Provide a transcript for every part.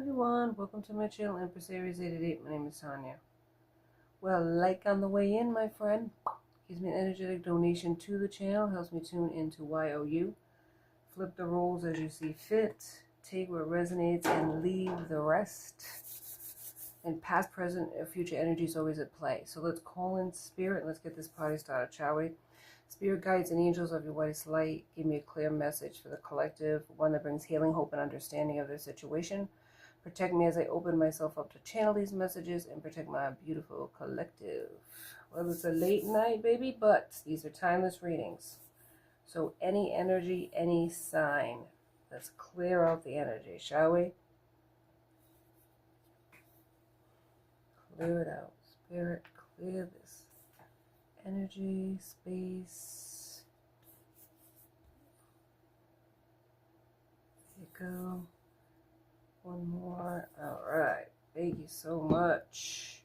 everyone, welcome to my channel, Empress Aries 888. My name is Tanya. Well, like on the way in, my friend, gives me an energetic donation to the channel, helps me tune into YOU. Flip the roles as you see fit, take what resonates and leave the rest. And past, present, or future energy is always at play. So let's call in spirit and let's get this party started, shall we? Spirit guides and angels of your whitest light, give me a clear message for the collective, one that brings healing, hope, and understanding of their situation. Protect me as I open myself up to channel these messages and protect my beautiful collective. Well, it's a late night, baby, but these are timeless readings. So any energy, any sign, let's clear out the energy, shall we? Clear it out. Spirit, clear this energy, space. There you go. One more. All right. Thank you so much.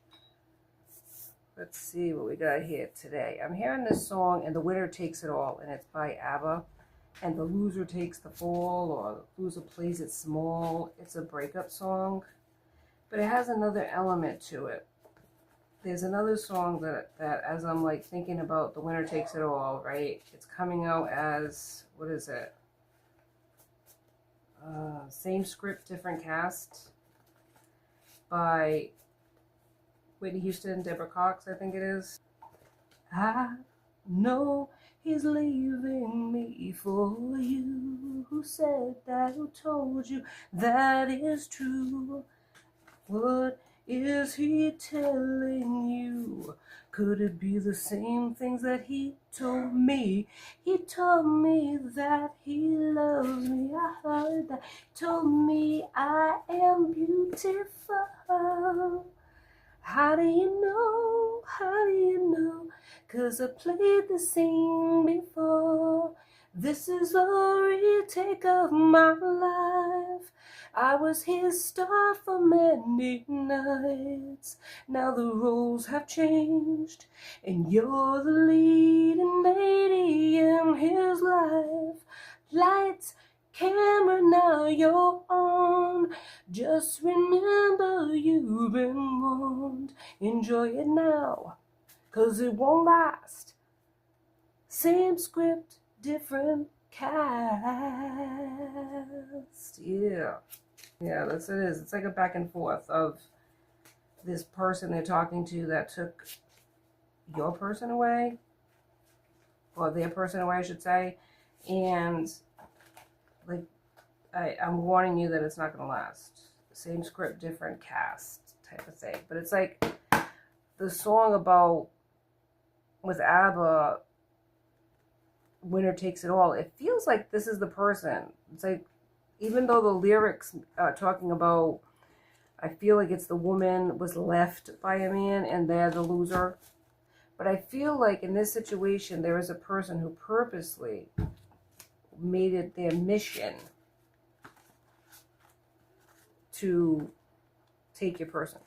Let's see what we got here today. I'm hearing this song, and the winner takes it all, and it's by Abba. And the loser takes the fall, or the loser plays it small. It's a breakup song, but it has another element to it. There's another song that as I'm like thinking about the winner takes it all, right? It's coming out as, what is it? Same script, different cast by Whitney Houston Deborah Cox, I think it is. I know he's leaving me for you. Who said that? Who told you that is true? What is he telling you? Could it be the same things that he told me? He told me that he loves me. I heard that. He told me I am beautiful. How do you know? How do you know? 'Cause I played the scene before. This is the retake of my life. I was his star for many nights. Now the roles have changed, and you're the leading lady in his life. Lights, camera, now you're on. Just remember you've been warned. Enjoy it now, 'cause it won't last. Same script, different cast. Yeah, that's what it is. It's like a back and forth of this person they're talking to that took your person away, or their person away, I should say, and like I'm warning you that it's not going to last. Same script, different cast type of thing. But it's like the song about with Abba, winner takes it all. It feels like this is the person. It's like, even though the lyrics talking about, I feel like it's the woman was left by a man and they're the loser. But I feel like in this situation, there is a person who purposely made it their mission to take your person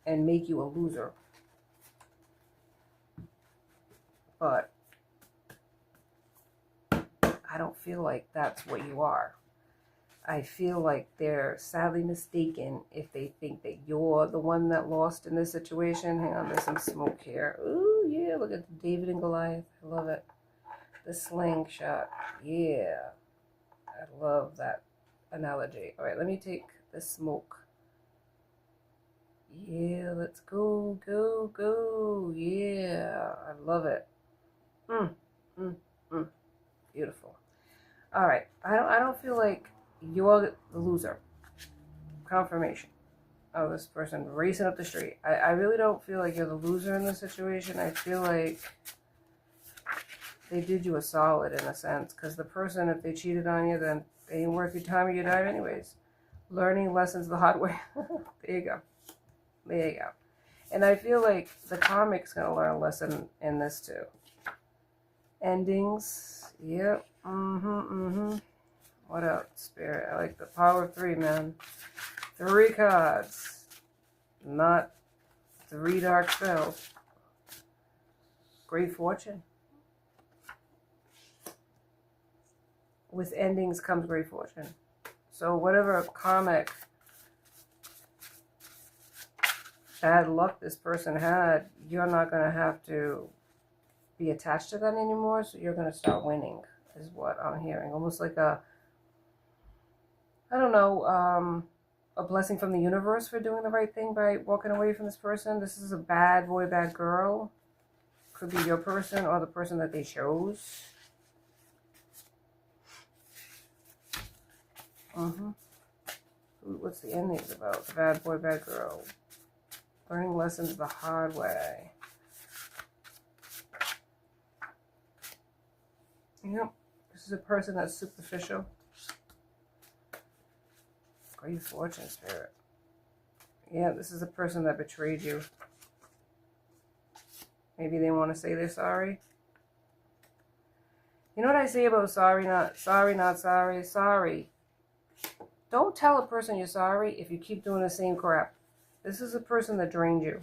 and make you a loser. But I don't feel like that's what you are. I feel like they're sadly mistaken if they think that you're the one that lost in this situation. Hang on, there's some smoke here. Ooh, yeah, look at David and Goliath. I love it. The slingshot. Yeah. I love that analogy. All right, let me take the smoke. Yeah, let's go, go, go. Yeah, I love it. Beautiful. All right, I don't feel like you're the loser. Confirmation of this person racing up the street. I really don't feel like you're the loser in this situation. I feel like they did you a solid in a sense, because the person, if they cheated on you, then they ain't worth your time or your time anyways. Learning lessons the hard way. There you go. There you go. And I feel like the karmic's going to learn a lesson in this too. Endings. Yep. What else, Spirit? I like the power of 3, man. 3 cards. Not 3 dark spells. Great fortune. With endings comes great fortune. So whatever karmic bad luck this person had, you're not going to have to be attached to that anymore. So you're going to start winning, is what I'm hearing. Almost like a, I don't know, a blessing from the universe for doing the right thing by walking away from this person. This is a bad boy, bad girl. Could be your person or the person that they chose. What's the endings about? The bad boy, bad girl. Learning lessons the hard way. Yep. This is a person that's superficial. Great fortune, Spirit. Yeah, this is a person that betrayed you. Maybe they want to say they're sorry. You know what I say about sorry, not sorry? Sorry. Don't tell a person you're sorry if you keep doing the same crap. This is a person that drained you.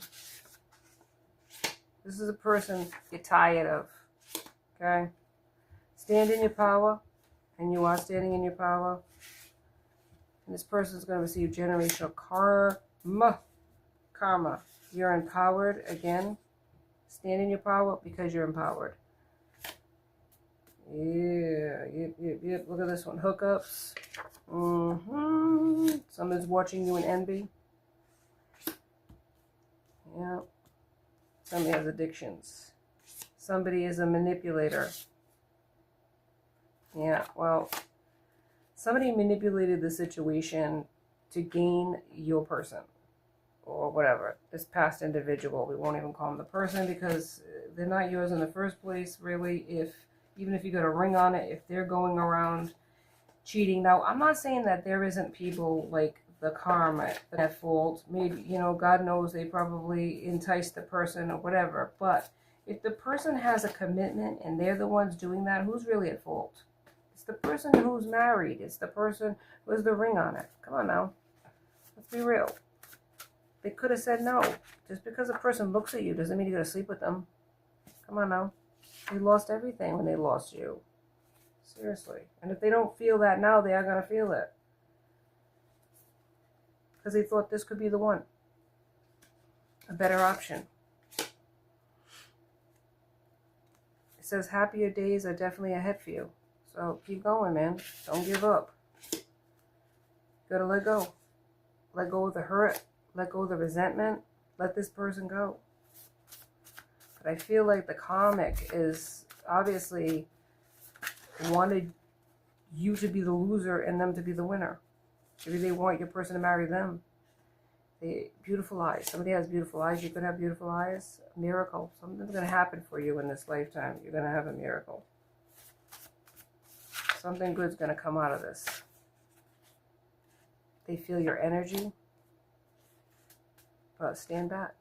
This is a person you're tired of. Okay? Stand in your power, and you are standing in your power. And this person is going to receive generational karma. Karma. You're empowered again. Stand in your power because you're empowered. Yeah. Yep. Look at this one. Hookups. Someone's watching you in envy. Yeah. Somebody has addictions. Somebody is a manipulator. Yeah, well, somebody manipulated the situation to gain your person or whatever. This past individual, we won't even call them the person because they're not yours in the first place, really. Even if you got a ring on it, if they're going around cheating. Now, I'm not saying that there isn't people like the karma at fault. Maybe, God knows they probably enticed the person or whatever. But if the person has a commitment and they're the ones doing that, who's really at fault? It's the person who's married. It's the person who has the ring on it. Come on now. Let's be real. They could have said no. Just because a person looks at you doesn't mean you got to sleep with them. Come on now. They lost everything when they lost you. Seriously. And if they don't feel that now, they are going to feel it. Because they thought this could be the one. A better option. It says happier days are definitely ahead for you. So keep going, man. Don't give up. You gotta let go. Let go of the hurt. Let go of the resentment. Let this person go. But I feel like the comic is obviously wanted you to be the loser and them to be the winner. Maybe they want your person to marry them. Beautiful eyes. Somebody has beautiful eyes. You could have beautiful eyes. A miracle. Something's going to happen for you in this lifetime. You're going to have a miracle. Something good's going to come out of this. They feel your energy. But stand back.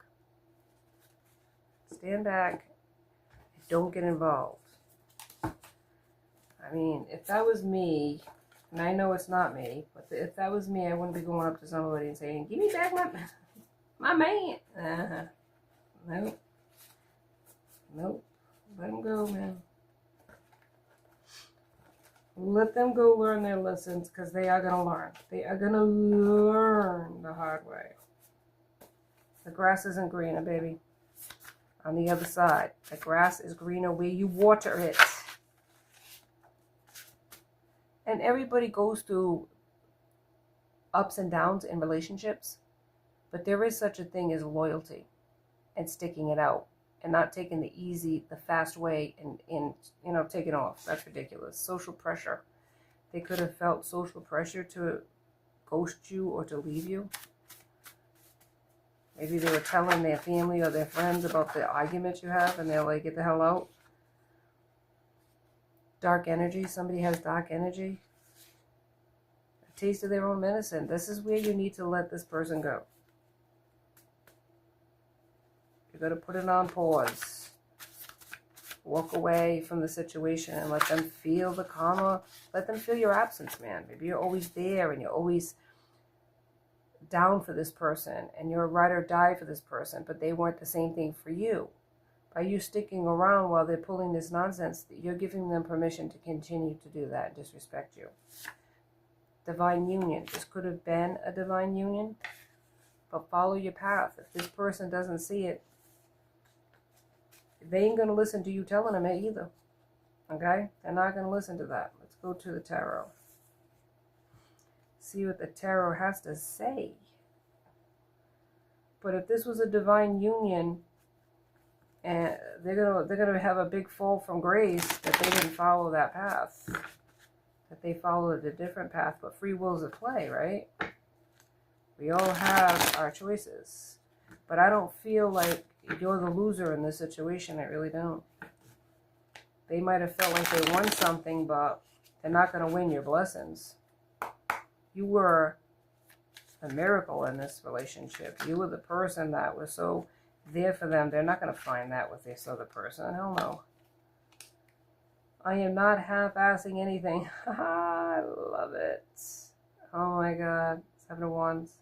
Stand back. Don't get involved. I mean, if that was me, and I know it's not me, but if that was me, I wouldn't be going up to somebody and saying, give me back my man. Nope. Nope. Let them go, man. Let them go learn their lessons because they are going to learn. They are going to learn the hard way. The grass isn't greener, baby. On the other side, the grass is greener where you water it. And everybody goes through ups and downs in relationships, but there is such a thing as loyalty and sticking it out and not taking the easy, the fast way and taking off. That's ridiculous. Social pressure. They could have felt social pressure to ghost you or to leave you. Maybe they were telling their family or their friends about the argument you have and they're like, get the hell out. Dark energy. Somebody has dark energy. A taste of their own medicine. This is where you need to let this person go. You got to put it on pause. Walk away from the situation and let them feel the karma. Let them feel your absence, man. Maybe you're always there and you're always down for this person and you're a ride or die for this person, but they weren't the same thing for you. By you sticking around while they're pulling this nonsense, you're giving them permission to continue to do that and disrespect you. Divine union. This could have been a divine union, but follow your path. If this person doesn't see it, they ain't going to listen to you telling them it either. Okay? They're not going to listen to that. Let's go to the tarot. See what the tarot has to say. But if this was a divine union, and they're gonna have a big fall from grace that they didn't follow that path, that they followed a different path. But free will's at play, right? We all have our choices, but I don't feel like you're the loser in this situation. I really don't. They might have felt like they won something, but they're not going to win your blessings. You were a miracle in this relationship. You were the person that was so there for them. They're not going to find that with this other person. Hell no. I am not half-assing anything. I love it. Oh my God. 7 of Wands.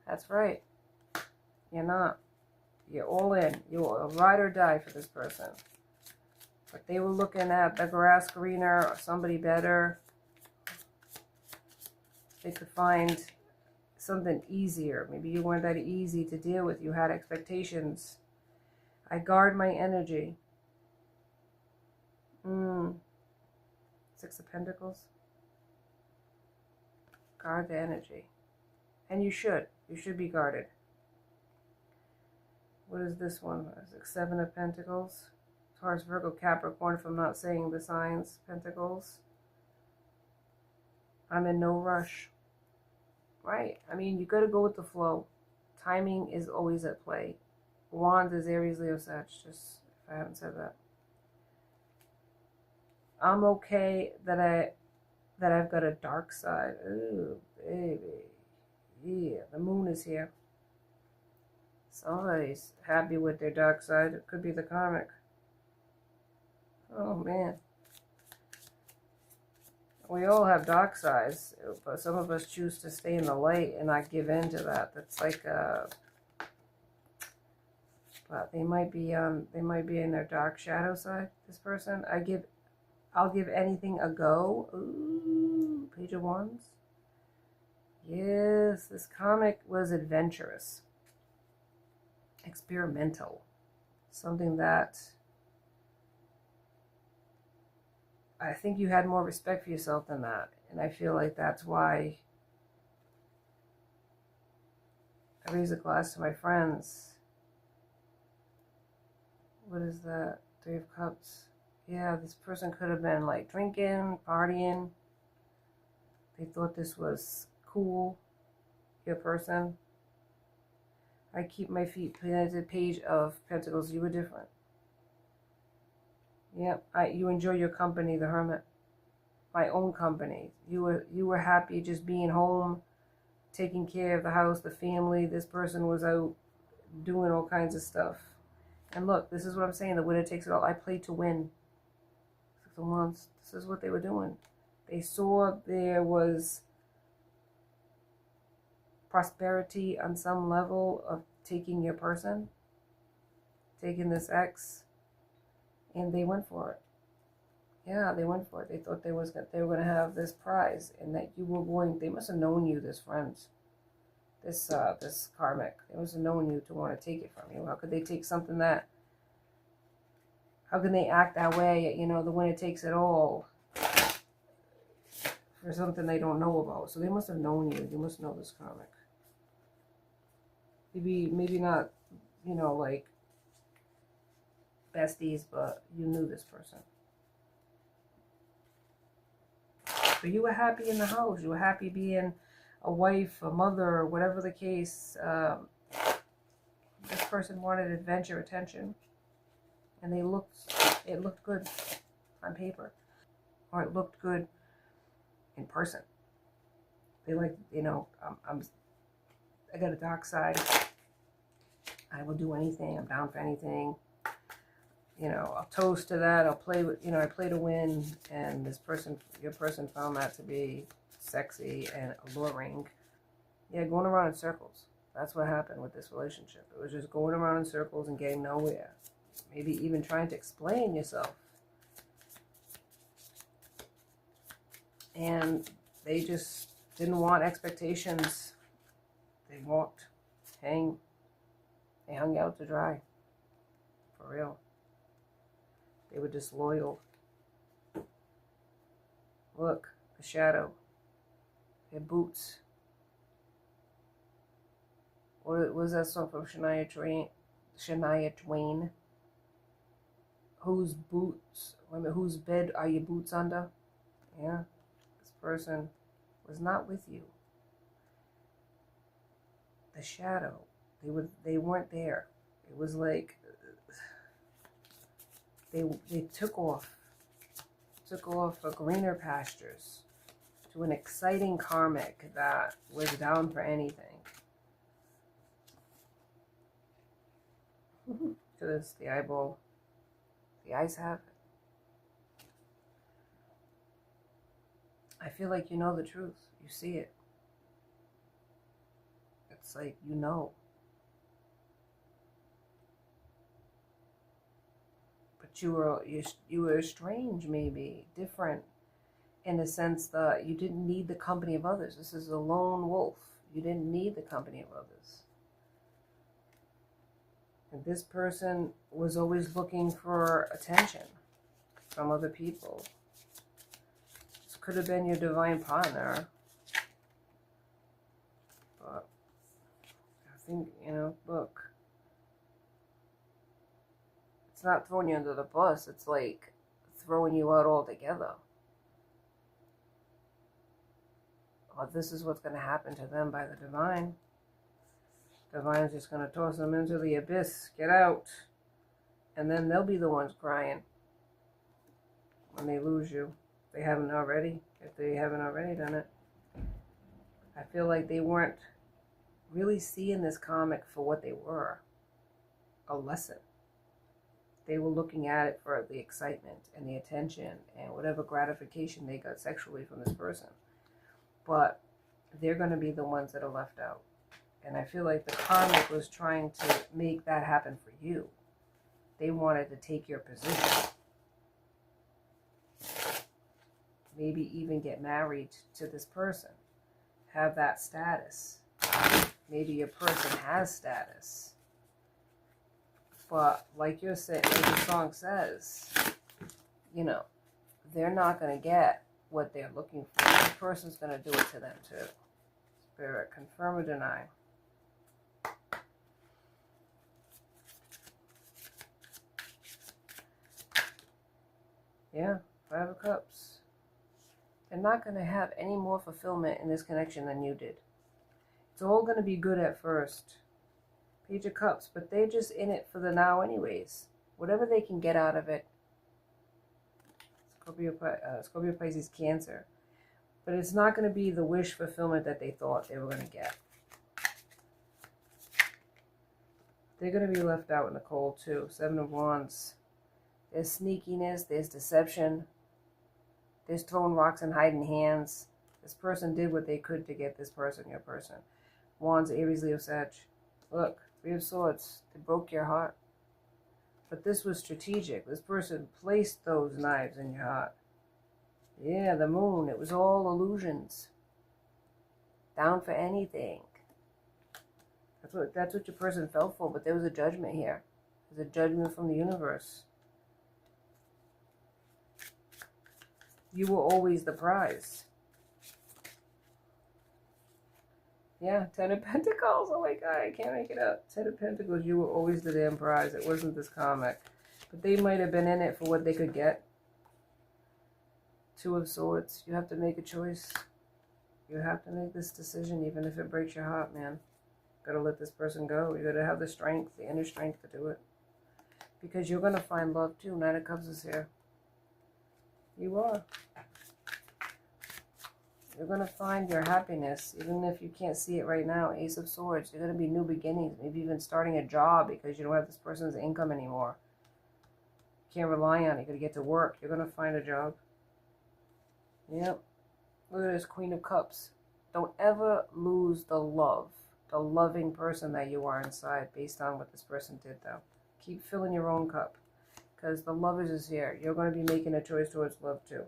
That's right. You're not. You're all in. You're a ride or die for this person. But they were looking at the grass greener or somebody better. They could find something easier. Maybe you weren't that easy to deal with. You had expectations. I guard my energy. 6 of Pentacles. Guard the energy. And you should. You should be guarded. What is this one? 7 of Pentacles. Taurus, Virgo, Capricorn, if I'm not saying the signs. Pentacles. I'm in no rush. Right. I mean, you got to go with the flow. Timing is always at play. Wands is Aries, Leo, Sag. Just if I haven't said that. I'm okay that I've got a dark side. Ooh, baby. Yeah, the moon is here. Somebody's happy with their dark side. It could be the karmic. Oh, man. We all have dark sides, but some of us choose to stay in the light and not give in to that. That's like, but they might be in their dark shadow side. This person, I'll give anything a go. Ooh, Page of Wands. Yes, this comic was adventurous, experimental, something that I think you had more respect for yourself than that. And I feel like that's why I raise a glass to my friends. What is that? 3 of Cups. Yeah, this person could have been like drinking, partying. They thought this was cool. Your person. I keep my feet planted. Page of Pentacles. You were different. Yep, you enjoy your company, the Hermit. My own company. You were happy just being home, taking care of the house, the family. This person was out doing all kinds of stuff. And look, this is what I'm saying. The winner takes it all. I played to win. 6 of Wands. This is what they were doing. They saw there was prosperity on some level of taking your person, taking this ex. And they went for it. Yeah, they went for it. They thought they were going to have this prize, and that you were going. They must have known you, this friends, this karmic. They must have known you to want to take it from you. How could they take something that? How can they act that way? You know, the winner takes it all for something they don't know about. So they must have known you. You must know this karmic. Maybe not. You know, like besties, but you knew this person. But you were happy in the house. You were happy being a wife, a mother, or whatever the case. This person wanted adventure, attention, and it looked good on paper, or it looked good in person. They like, you know, I got a dark side. I will do anything. I'm down for anything. You know, I'll toast to that. I'll play with, you know, I play to win. And this person, your person found that to be sexy and alluring. Yeah, going around in circles. That's what happened with this relationship. It was just going around in circles and getting nowhere. Maybe even trying to explain yourself. And they just didn't want expectations. They walked They hung out to dry. For real. They were disloyal. Look, the shadow. Their boots. What was that song from Shania Twain? Shania Twain. Whose boots? Whose bed are your boots under? Yeah, this person was not with you. The shadow. They weren't there. It was like they took off for greener pastures, to an exciting karmic that was down for anything. Because the eyeball, the eyes have it. I feel like you know the truth. You see it. It's like you know. But you were strange, maybe different, in the sense that you didn't need the company of others. This is a lone wolf. You didn't need the company of others. And this person was always looking for attention from other people. This could have been your divine partner. But I think, look. It's not throwing you under the bus. It's like throwing you out altogether. Well, this is what's going to happen to them by the divine. Divine's just going to toss them into the abyss. Get out. And then they'll be the ones crying when they lose you. If they haven't already done it. I feel like they weren't really seeing this comic for what they were. A lesson. They were looking at it for the excitement and the attention and whatever gratification they got sexually from this person. But they're going to be the ones that are left out. And I feel like the karmic was trying to make that happen for you. They wanted to take your position. Maybe even get married to this person. Have that status. Maybe your person has status. But like you're saying, like the song says, they're not going to get what they're looking for. The person's going to do it to them too. Spirit, confirm or deny. Yeah, 5 of Cups. They're not going to have any more fulfillment in this connection than you did. It's all going to be good at first. Page of Cups, but they're just in it for the now anyways. Whatever they can get out of it. Scorpio, Pisces, Cancer. But it's not going to be the wish fulfillment that they thought they were going to get. They're going to be left out in the cold too. 7 of Wands. There's sneakiness, there's deception. There's throwing rocks and hiding hands. This person did what they could to get this person, your person. Wands, Aries, Leo, Sag. Look, 3 of Swords. They broke your heart. But this was strategic. This person placed those knives in your heart. Yeah, the moon. It was all illusions. Down for anything. That's what your person fell for. But there was a judgment here. There's a judgment from the universe. You were always the prize. Yeah, 10 of Pentacles. Oh my God, I can't make it up. 10 of Pentacles, you were always the damn prize. It wasn't this comic. But they might have been in it for what they could get. 2 of Swords. You have to make a choice. You have to make this decision, even if it breaks your heart, man. Gotta let this person go. You gotta have the strength, the inner strength to do it. Because you're gonna find love too. 9 of Cups is here. You are. You're going to find your happiness, even if you can't see it right now. Ace of Swords. You're going to be new beginnings. Maybe even starting a job because you don't have this person's income anymore. You can't rely on it. You're going to get to work. You're going to find a job. Yep. Look at this, Queen of Cups. Don't ever lose the love, the loving person that you are inside based on what this person did, though. Keep filling your own cup. Because the Lovers is here. You're going to be making a choice towards love too.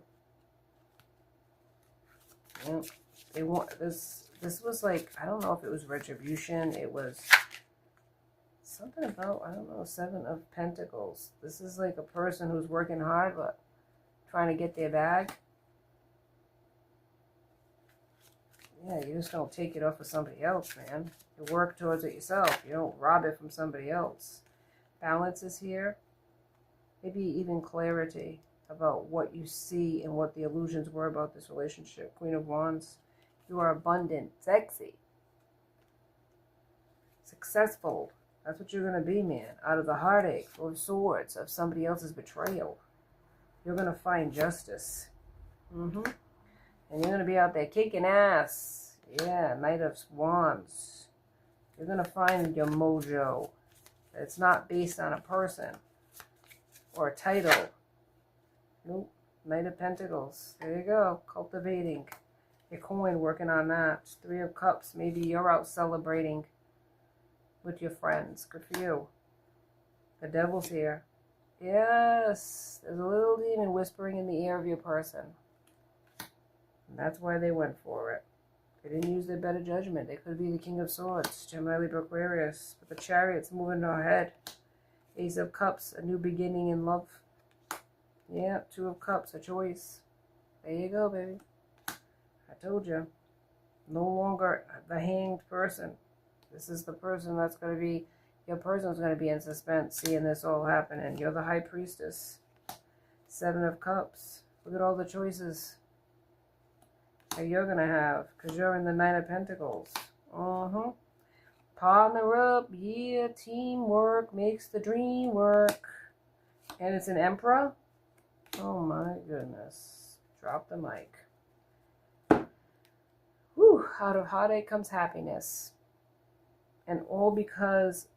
Yeah. They want this. This was like, I don't know if it was retribution. It was something about, I don't know, 7 of Pentacles. This is like a person who's working hard, but trying to get their bag. Yeah, you just don't take it off of somebody else, man. You work towards it yourself. You don't rob it from somebody else. Balance is here. Maybe even clarity about what you see and what the illusions were about this relationship. Queen of Wands. You are abundant, sexy, successful. That's what you're going to be, man. Out of the heartache, 4 of Swords, of somebody else's betrayal. You're going to find justice. And you're going to be out there kicking ass. Yeah, Knight of Wands. You're going to find your mojo. It's not based on a person or a title. Nope. Knight of Pentacles. There you go. Cultivating your coin, working on that. 3 of Cups. Maybe you're out celebrating with your friends. Good for you. The Devil's here. Yes. There's a little demon whispering in the ear of your person. And that's why they went for it. They didn't use their better judgment. They could be the King of Swords. Gemini, Libra, Aquarius. But the Chariot's moving ahead. Ace of Cups. A new beginning in love. Yeah. 2 of Cups. A choice. There you go, baby. I told you. No longer the hanged person. This is the person that's going to be, your person's going to be in suspense, seeing this all happen. And you're the High Priestess. 7 of Cups. Look at all the choices that you're going to have, because you're in the 9 of Pentacles. Partner up. Yeah, teamwork makes the dream work. And it's an Emperor. Oh my goodness. Drop the mic. Whew, out of heartache comes happiness. And all because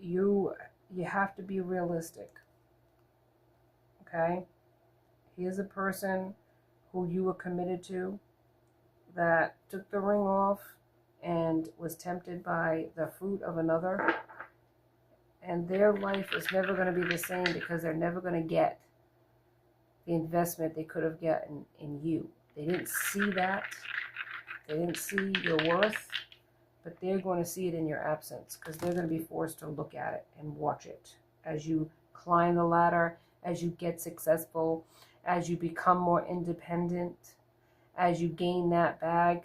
you have to be realistic. Okay? Here's a person who you were committed to that took the ring off and was tempted by the fruit of another. And their life is never going to be the same because they're never going to get the investment they could have gotten in you. They didn't see that. They didn't see your worth, but they're going to see it in your absence because they're going to be forced to look at it and watch it as you climb the ladder, as you get successful, as you become more independent, as you gain that bag.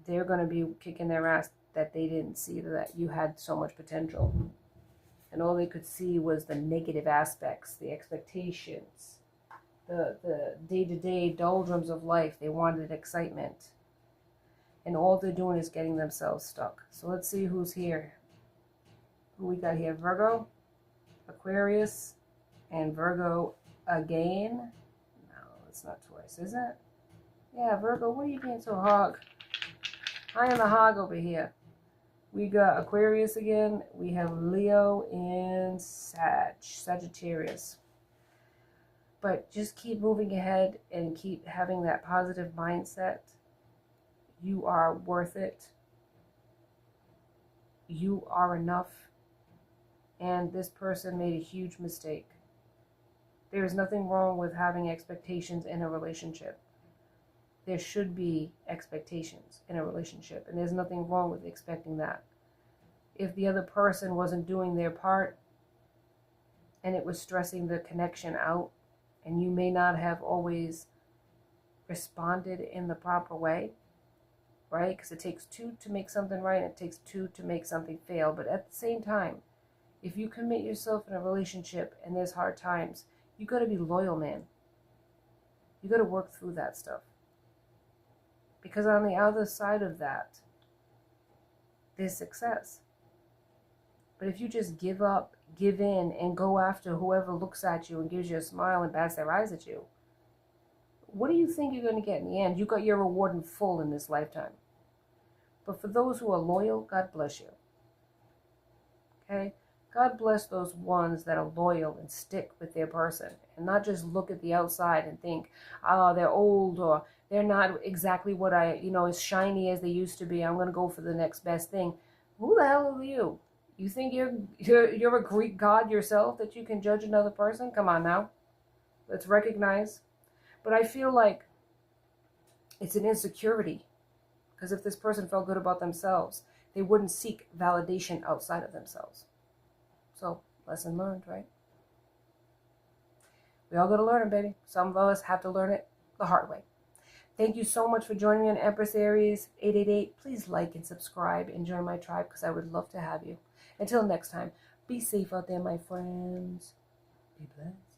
They're going to be kicking their ass that they didn't see that you had so much potential. And all they could see was the negative aspects, the expectations, the day-to-day doldrums of life. They wanted excitement. And all they're doing is getting themselves stuck. So let's see who's here. Who we got here? Virgo, Aquarius, and Virgo again. No, it's not twice, is it? Yeah, Virgo, what are you being so hog? I am the hog over here. We got Aquarius again. We have Leo and Sagittarius. But just keep moving ahead and keep having that positive mindset. You are worth it. You are enough. And this person made a huge mistake. There is nothing wrong with having expectations in a relationship. There should be expectations in a relationship. And there's nothing wrong with expecting that. If the other person wasn't doing their part and it was stressing the connection out, and you may not have always responded in the proper way, right? Because it takes 2 to make something right, and it takes 2 to make something fail. But at the same time, if you commit yourself in a relationship and there's hard times, you got to be loyal, man. You got to work through that stuff. Because on the other side of that, there's success. But if you just give up, give in, and go after whoever looks at you and gives you a smile and bats their eyes at you, what do you think you're going to get in the end? You got your reward in full in this lifetime. But for those who are loyal, God bless you. Okay? God bless those ones that are loyal and stick with their person and not just look at the outside and think, oh, they're old or they're not exactly what as shiny as they used to be. I'm going to go for the next best thing. Who the hell are you? You think you're a Greek god yourself that you can judge another person? Come on now. Let's recognize. But I feel like it's an insecurity Because if this person felt good about themselves, they wouldn't seek validation outside of themselves. So, lesson learned, right? We all got to learn it, baby. Some of us have to learn it the hard way. Thank you so much for joining me on Empress Aries 888. Please like and subscribe and join my tribe because I would love to have you. Until next time, be safe out there, my friends. Be blessed.